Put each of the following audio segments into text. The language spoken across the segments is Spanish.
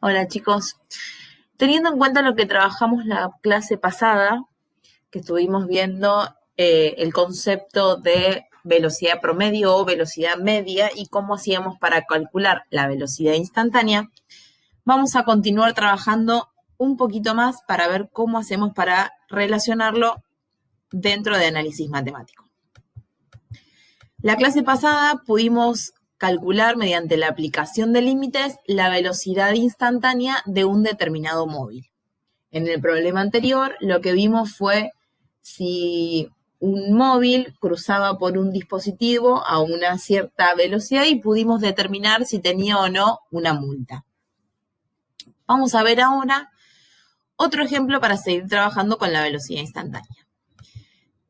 Hola chicos, teniendo en cuenta lo que trabajamos la clase pasada, que estuvimos viendo el concepto de velocidad promedio o velocidad media y cómo hacíamos para calcular la velocidad instantánea, vamos a continuar trabajando un poquito más para ver cómo hacemos para relacionarlo dentro de análisis matemático. La clase pasada pudimos calcular mediante la aplicación de límites la velocidad instantánea de un determinado móvil. En el problema anterior lo que vimos fue si un móvil cruzaba por un dispositivo a una cierta velocidad y pudimos determinar si tenía o no una multa. Vamos a ver ahora otro ejemplo para seguir trabajando con la velocidad instantánea.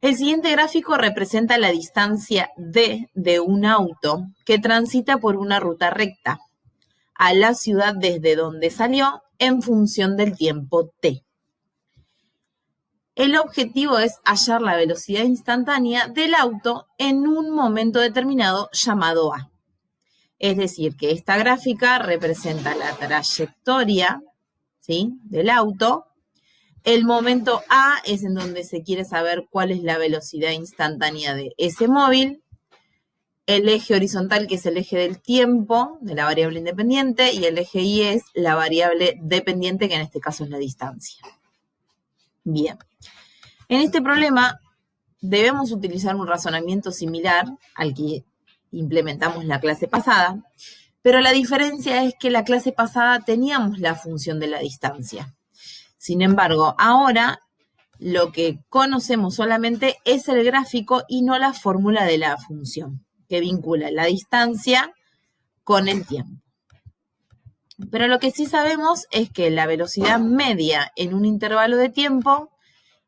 El siguiente gráfico representa la distancia d de un auto que transita por una ruta recta a la ciudad desde donde salió en función del tiempo t. El objetivo es hallar la velocidad instantánea del auto en un momento determinado llamado a. Es decir, que esta gráfica representa la trayectoria, ¿sí?, del auto. El momento A es en donde se quiere saber cuál es la velocidad instantánea de ese móvil. El eje horizontal, que es el eje del tiempo, de la variable independiente, y el eje Y es la variable dependiente, que en este caso es la distancia. Bien. En este problema debemos utilizar un razonamiento similar al que implementamos la clase pasada, pero la diferencia es que la clase pasada teníamos la función de la distancia. Sin embargo, ahora lo que conocemos solamente es el gráfico y no la fórmula de la función, que vincula la distancia con el tiempo. Pero lo que sí sabemos es que la velocidad media en un intervalo de tiempo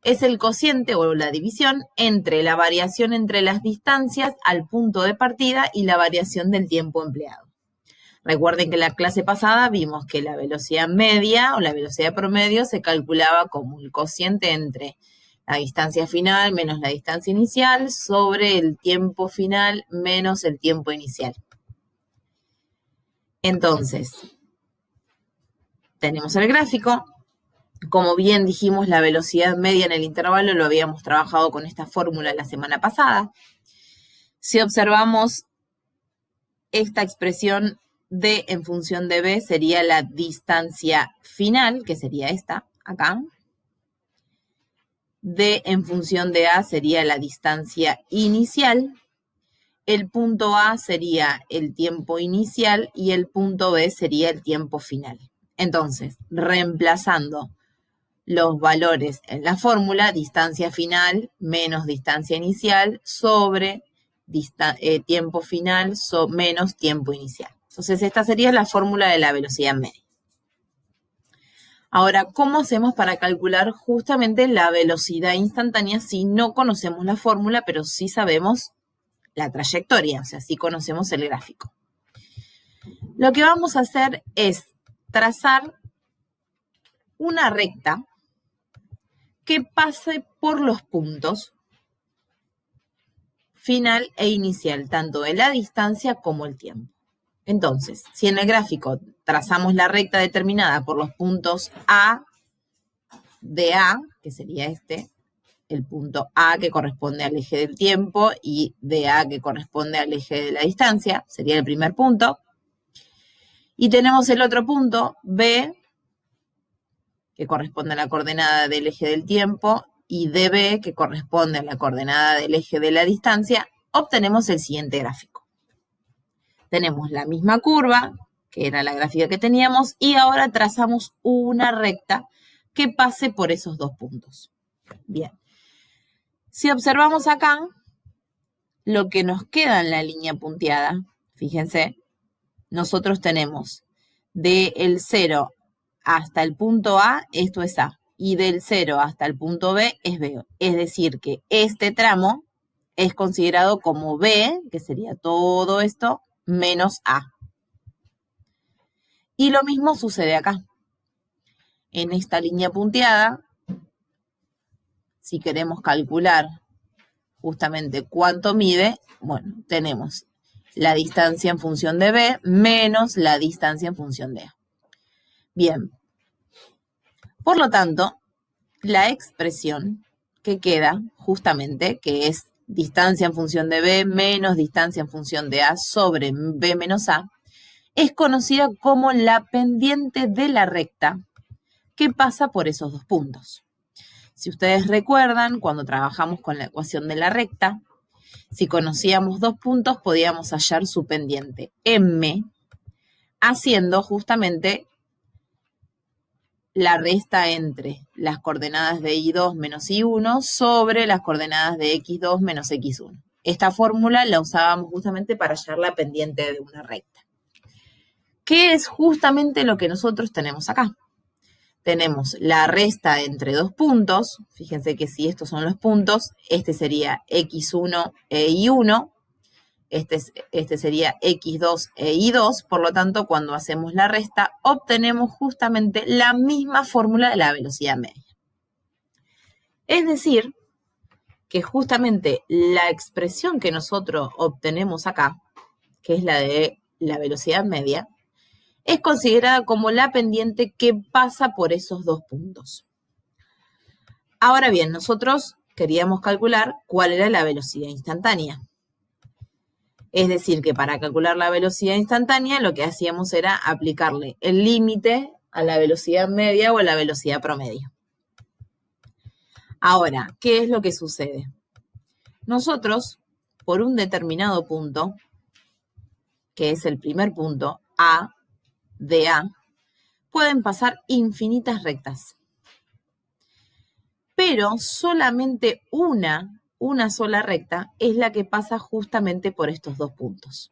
es el cociente o la división entre la variación entre las distancias al punto de partida y la variación del tiempo empleado. Recuerden que en la clase pasada vimos que la velocidad media o la velocidad promedio se calculaba como el cociente entre la distancia final menos la distancia inicial sobre el tiempo final menos el tiempo inicial. Entonces, tenemos el gráfico. Como bien dijimos, la velocidad media en el intervalo lo habíamos trabajado con esta fórmula la semana pasada. Si observamos esta expresión D en función de B sería la distancia final, que sería esta, acá. D en función de A sería la distancia inicial. El punto A sería el tiempo inicial y el punto B sería el tiempo final. Entonces, reemplazando los valores en la fórmula, distancia final menos distancia inicial sobre tiempo final menos tiempo inicial. Entonces, esta sería la fórmula de la velocidad media. Ahora, ¿cómo hacemos para calcular justamente la velocidad instantánea si no conocemos la fórmula, pero sí sabemos la trayectoria? O sea, sí conocemos el gráfico. Lo que vamos a hacer es trazar una recta que pase por los puntos final e inicial, tanto de la distancia como el tiempo. Entonces, si en el gráfico trazamos la recta determinada por los puntos A de A, que sería este, el punto A que corresponde al eje del tiempo y de A que corresponde al eje de la distancia, sería el primer punto. Y tenemos el otro punto, B, que corresponde a la coordenada del eje del tiempo, y DB, que corresponde a la coordenada del eje de la distancia, obtenemos el siguiente gráfico. Tenemos la misma curva, que era la gráfica que teníamos, y ahora trazamos una recta que pase por esos dos puntos. Bien. Si observamos acá, lo que nos queda en la línea punteada, fíjense, nosotros tenemos del 0 hasta el punto A, esto es A, y del 0 hasta el punto B es B. Es decir, que este tramo es considerado como B, que sería todo esto, menos A. Y lo mismo sucede acá. En esta línea punteada, si queremos calcular justamente cuánto mide, bueno, tenemos la distancia en función de B menos la distancia en función de A. Bien. Por lo tanto, la expresión que queda justamente, que es distancia en función de B menos distancia en función de A sobre B menos A, es conocida como la pendiente de la recta que pasa por esos dos puntos. Si ustedes recuerdan, cuando trabajamos con la ecuación de la recta, si conocíamos dos puntos, podíamos hallar su pendiente M, haciendo justamente la resta entre las coordenadas de I2 menos I1 sobre las coordenadas de X2 menos X1. Esta fórmula la usábamos justamente para hallar la pendiente de una recta. ¿Qué es justamente lo que nosotros tenemos acá? Tenemos la resta entre dos puntos. Fíjense que si estos son los puntos, este sería X1 e I1. Este sería X2 e I2. Por lo tanto, cuando hacemos la resta, obtenemos justamente la misma fórmula de la velocidad media. Es decir, que justamente la expresión que nosotros obtenemos acá, que es la de la velocidad media, es considerada como la pendiente que pasa por esos dos puntos. Ahora bien, nosotros queríamos calcular cuál era la velocidad instantánea. Es decir, que para calcular la velocidad instantánea lo que hacíamos era aplicarle el límite a la velocidad media o a la velocidad promedio. Ahora, ¿qué es lo que sucede? Nosotros, por un determinado punto, que es el primer punto, A de A, pueden pasar infinitas rectas. Pero solamente una sola recta es la que pasa justamente por estos dos puntos.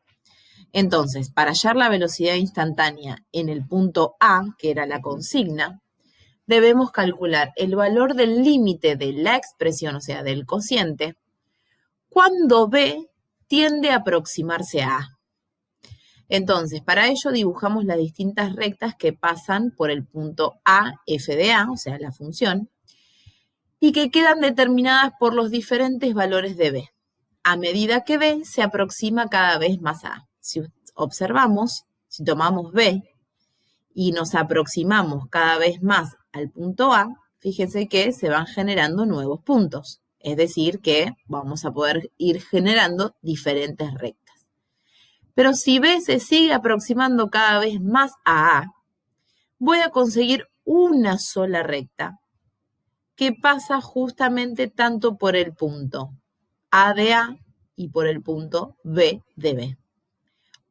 Entonces, para hallar la velocidad instantánea en el punto A, que era la consigna, debemos calcular el valor del límite de la expresión, o sea, del cociente, cuando B tiende a aproximarse a A. Entonces, para ello dibujamos las distintas rectas que pasan por el punto A, f de A, o sea, la función, y que quedan determinadas por los diferentes valores de B, a medida que B se aproxima cada vez más a A. Si observamos, si tomamos B y nos aproximamos cada vez más al punto A, fíjense que se van generando nuevos puntos, es decir, que vamos a poder ir generando diferentes rectas. Pero si B se sigue aproximando cada vez más a A, voy a conseguir una sola recta que pasa justamente tanto por el punto A de A y por el punto B de B.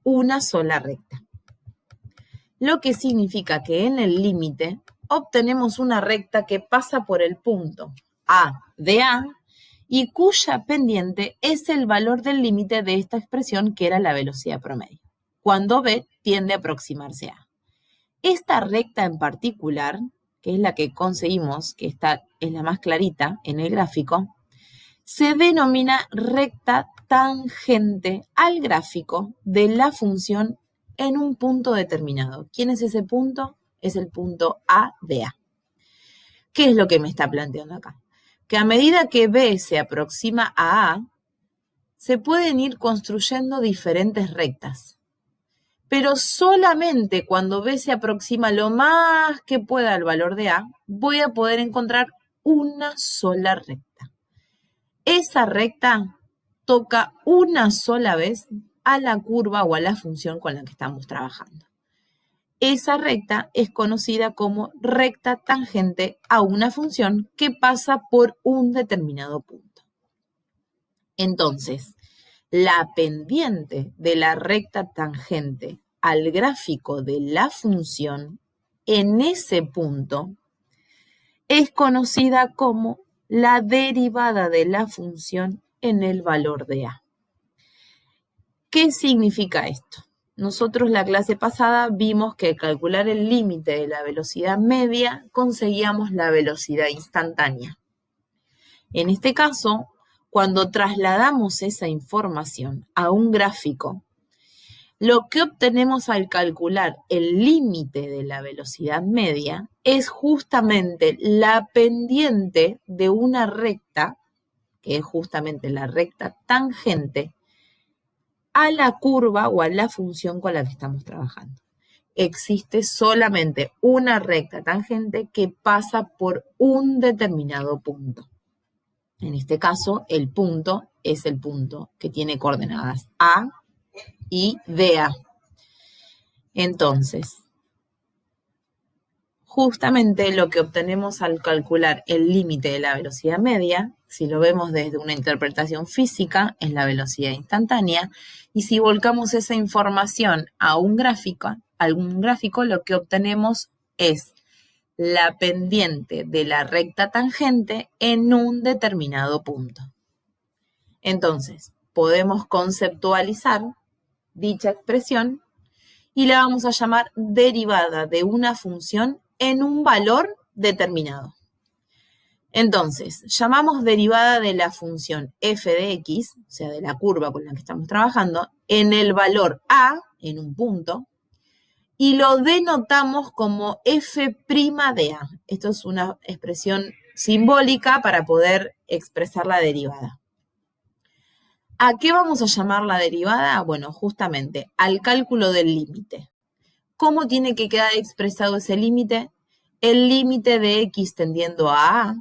Una sola recta. Lo que significa que en el límite obtenemos una recta que pasa por el punto A de A y cuya pendiente es el valor del límite de esta expresión que era la velocidad promedio, cuando B tiende a aproximarse a A. Esta recta en particular, que es la que conseguimos, que esta es la más clarita en el gráfico, se denomina recta tangente al gráfico de la función en un punto determinado. ¿Quién es ese punto? Es el punto A de A. ¿Qué es lo que me está planteando acá? Que a medida que B se aproxima a A, se pueden ir construyendo diferentes rectas. Pero solamente cuando B se aproxima lo más que pueda al valor de A, voy a poder encontrar una sola recta. Esa recta toca una sola vez a la curva o a la función con la que estamos trabajando. Esa recta es conocida como recta tangente a una función que pasa por un determinado punto. Entonces, la pendiente de la recta tangente al gráfico de la función en ese punto es conocida como la derivada de la función en el valor de A. ¿Qué significa esto? Nosotros la clase pasada vimos que al calcular el límite de la velocidad media conseguíamos la velocidad instantánea. En este caso, cuando trasladamos esa información a un gráfico, lo que obtenemos al calcular el límite de la velocidad media es justamente la pendiente de una recta, que es justamente la recta tangente, a la curva o a la función con la que estamos trabajando. existe solamente una recta tangente que pasa por un determinado punto. En este caso, el punto es el punto que tiene coordenadas A y DA. Entonces, justamente lo que obtenemos al calcular el límite de la velocidad media, si lo vemos desde una interpretación física, es la velocidad instantánea, y si volcamos esa información a un gráfico, lo que obtenemos es la pendiente de la recta tangente en un determinado punto. Entonces, podemos conceptualizar dicha expresión y la vamos a llamar derivada de una función en un valor determinado. Entonces, llamamos derivada de la función f de x, o sea, de la curva con la que estamos trabajando, en el valor a, en un punto, y lo denotamos como f' de a. Esto es una expresión simbólica para poder expresar la derivada. ¿A qué vamos a llamar la derivada? Bueno, justamente al cálculo del límite. ¿Cómo tiene que quedar expresado ese límite? El límite de x tendiendo a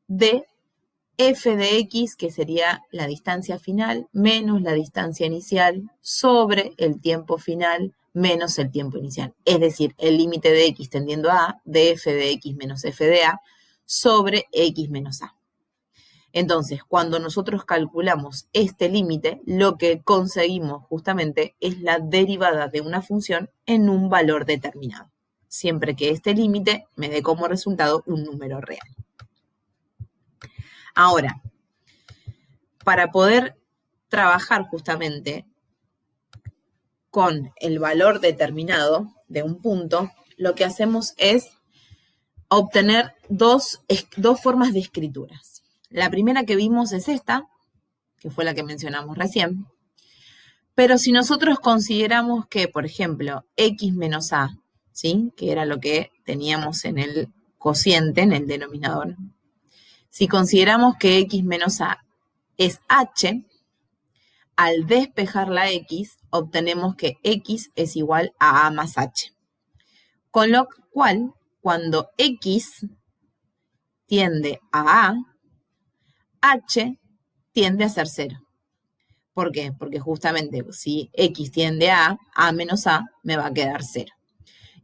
de f de x, que sería la distancia final, menos la distancia inicial, sobre el tiempo final, menos el tiempo inicial. Es decir, el límite de x tendiendo a de f de x menos f de a, sobre x menos a. Entonces, cuando nosotros calculamos este límite, lo que conseguimos justamente es la derivada de una función en un valor determinado, siempre que este límite me dé como resultado un número real. Ahora, para poder trabajar justamente con el valor determinado de un punto, lo que hacemos es obtener dos formas de escrituras. La primera que vimos es esta, que fue la que mencionamos recién. Pero si nosotros consideramos que, por ejemplo, x menos a, ¿sí?, que era lo que teníamos en el cociente, en el denominador, si consideramos que x menos a es h, al despejar la x, obtenemos que x es igual a más h. Con lo cual, cuando x tiende a a, h tiende a ser 0. ¿Por qué? Porque justamente si x tiende a menos a, me va a quedar 0.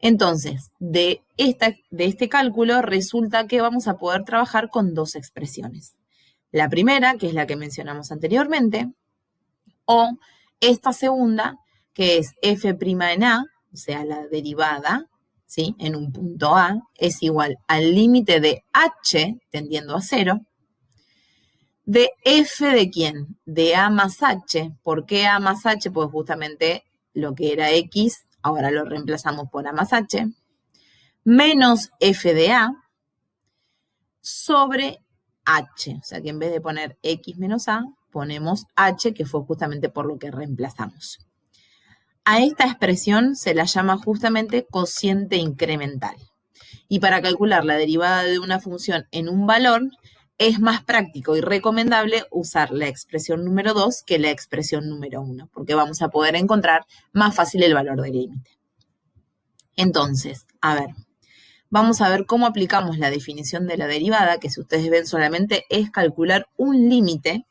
Entonces, de este cálculo resulta que vamos a poder trabajar con dos expresiones. La primera, que es la que mencionamos anteriormente, o esta segunda, que es f' en a, o sea, la derivada, ¿sí?, en un punto a, es igual al límite de h tendiendo a 0, de f de ¿quién? De a más h. ¿Por qué a más h? Pues justamente lo que era x, ahora lo reemplazamos por a más h, menos f de a sobre h. O sea que en vez de poner x menos a, ponemos h, que fue justamente por lo que reemplazamos. A esta expresión se la llama justamente cociente incremental. Y para calcular la derivada de una función en un valor, es más práctico y recomendable usar la expresión número 2 que la expresión número 1, porque vamos a poder encontrar más fácil el valor del límite. Entonces, a ver, vamos a ver cómo aplicamos la definición de la derivada, que si ustedes ven solamente es calcular un límite,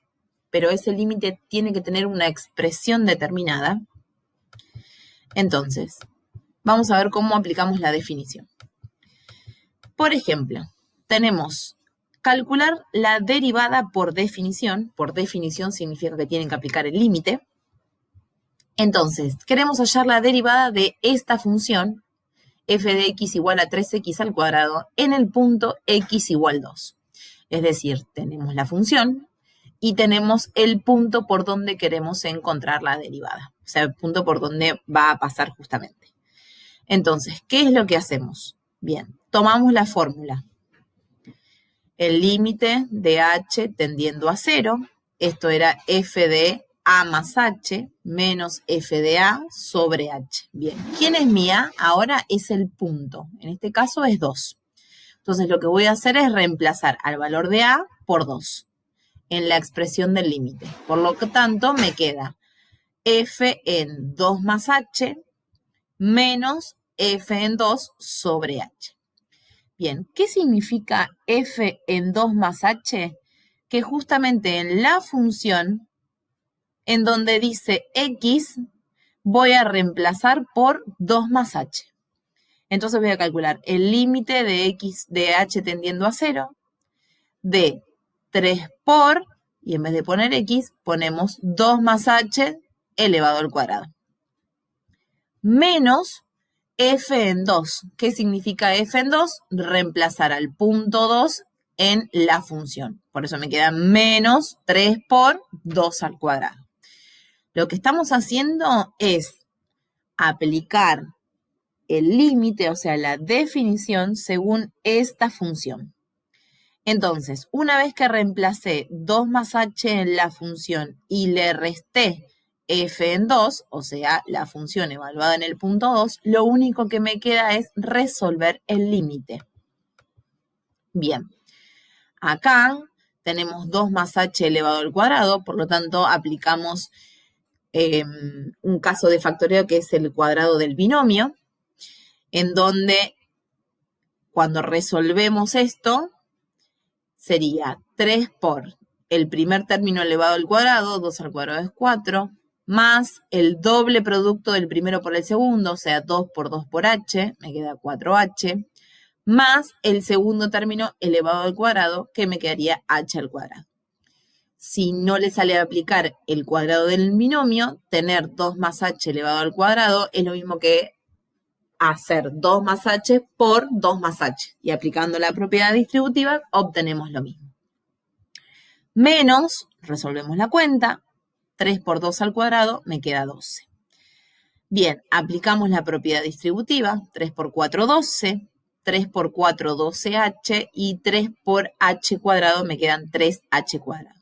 pero ese límite tiene que tener una expresión determinada. Entonces, vamos a ver cómo aplicamos la definición. Por ejemplo, tenemos calcular la derivada por definición significa que tienen que aplicar el límite. Entonces, queremos hallar la derivada de esta función, f de x igual a 3x al cuadrado, en el punto x igual 2. Es decir, tenemos la función y tenemos el punto por donde queremos encontrar la derivada. O sea, el punto por donde va a pasar justamente. Entonces, ¿qué es lo que hacemos? Bien, tomamos la fórmula. El límite de h tendiendo a 0, esto era f de a más h menos f de a sobre h. Bien, ¿quién es mi a? Ahora es el punto, en este caso es 2. Entonces lo que voy a hacer es reemplazar al valor de a por 2 en la expresión del límite. Por lo tanto me queda f en 2 más h menos f en 2 sobre h. Bien, ¿qué significa f en 2 más h? Que justamente en la función, en donde dice x, voy a reemplazar por 2 más h. Entonces voy a calcular el límite de x de h tendiendo a 0 de 3 por, y en vez de poner x, ponemos 2 más h elevado al cuadrado. Menos f en 2. ¿Qué significa f en 2? Reemplazar al punto 2 en la función. Por eso me queda menos 3 por 2 al cuadrado. Lo que estamos haciendo es aplicar el límite, o sea, la definición según esta función. Entonces, una vez que reemplacé 2 más h en la función y le resté f en 2, o sea, la función evaluada en el punto 2, lo único que me queda es resolver el límite. Bien, acá tenemos 2 más h elevado al cuadrado, por lo tanto, aplicamos un caso de factoreo que es el cuadrado del binomio, en donde cuando resolvemos esto, sería 3 por el primer término elevado al cuadrado, 2 al cuadrado es 4, más el doble producto del primero por el segundo, o sea, 2 por 2 por h, me queda 4h, más el segundo término elevado al cuadrado, que me quedaría h al cuadrado. Si no le sale a aplicar el cuadrado del binomio, tener 2 más h elevado al cuadrado es lo mismo que hacer 2 más h por 2 más h. Y aplicando la propiedad distributiva, obtenemos lo mismo. Menos, resolvemos la cuenta, 3 por 2 al cuadrado me queda 12. Bien, aplicamos la propiedad distributiva, 3 por 4, 12, 3 por 4, 12h, y 3 por h cuadrado me quedan 3h cuadrado.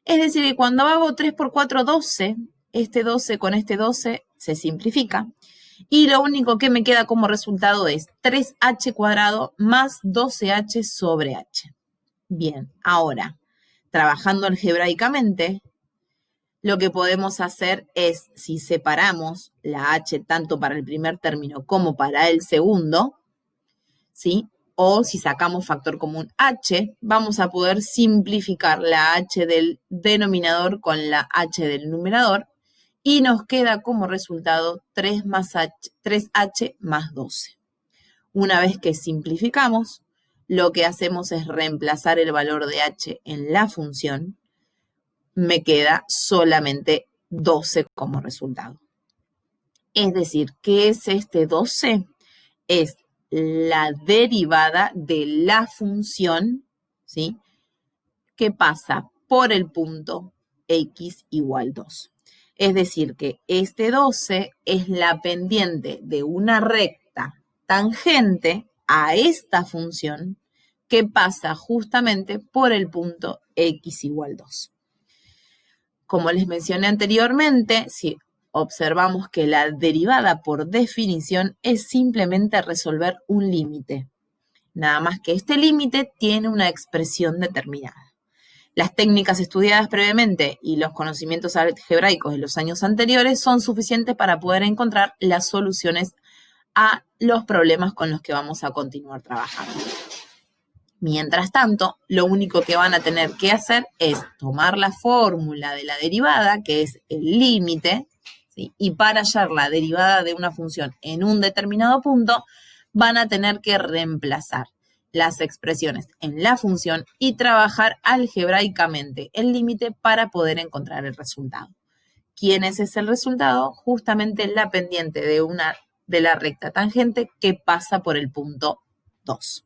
Es decir, que cuando hago 3 por 4, 12, este 12 con este 12 se simplifica, y lo único que me queda como resultado es 3h cuadrado más 12h sobre h. Bien, ahora, trabajando algebraicamente, lo que podemos hacer es, si separamos la h tanto para el primer término como para el segundo, ¿sí? O si sacamos factor común h, vamos a poder simplificar la h del denominador con la h del numerador, y nos queda como resultado 3h más 12. Una vez que simplificamos, lo que hacemos es reemplazar el valor de h en la función. Me queda solamente 12 como resultado. Es decir, ¿qué es este 12? Es la derivada de la función, ¿sí?, que pasa por el punto x igual 2. Es decir, que este 12 es la pendiente de una recta tangente a esta función que pasa justamente por el punto x igual 2. Como les mencioné anteriormente, si observamos que la derivada por definición es simplemente resolver un límite. Nada más que este límite tiene una expresión determinada. Las técnicas estudiadas previamente y los conocimientos algebraicos de los años anteriores son suficientes para poder encontrar las soluciones a los problemas con los que vamos a continuar trabajando. Mientras tanto, lo único que van a tener que hacer es tomar la fórmula de la derivada, que es el límite, ¿sí?, y para hallar la derivada de una función en un determinado punto, van a tener que reemplazar las expresiones en la función y trabajar algebraicamente el límite para poder encontrar el resultado. ¿Quién es ese resultado? Justamente la pendiente de la recta tangente que pasa por el punto 2.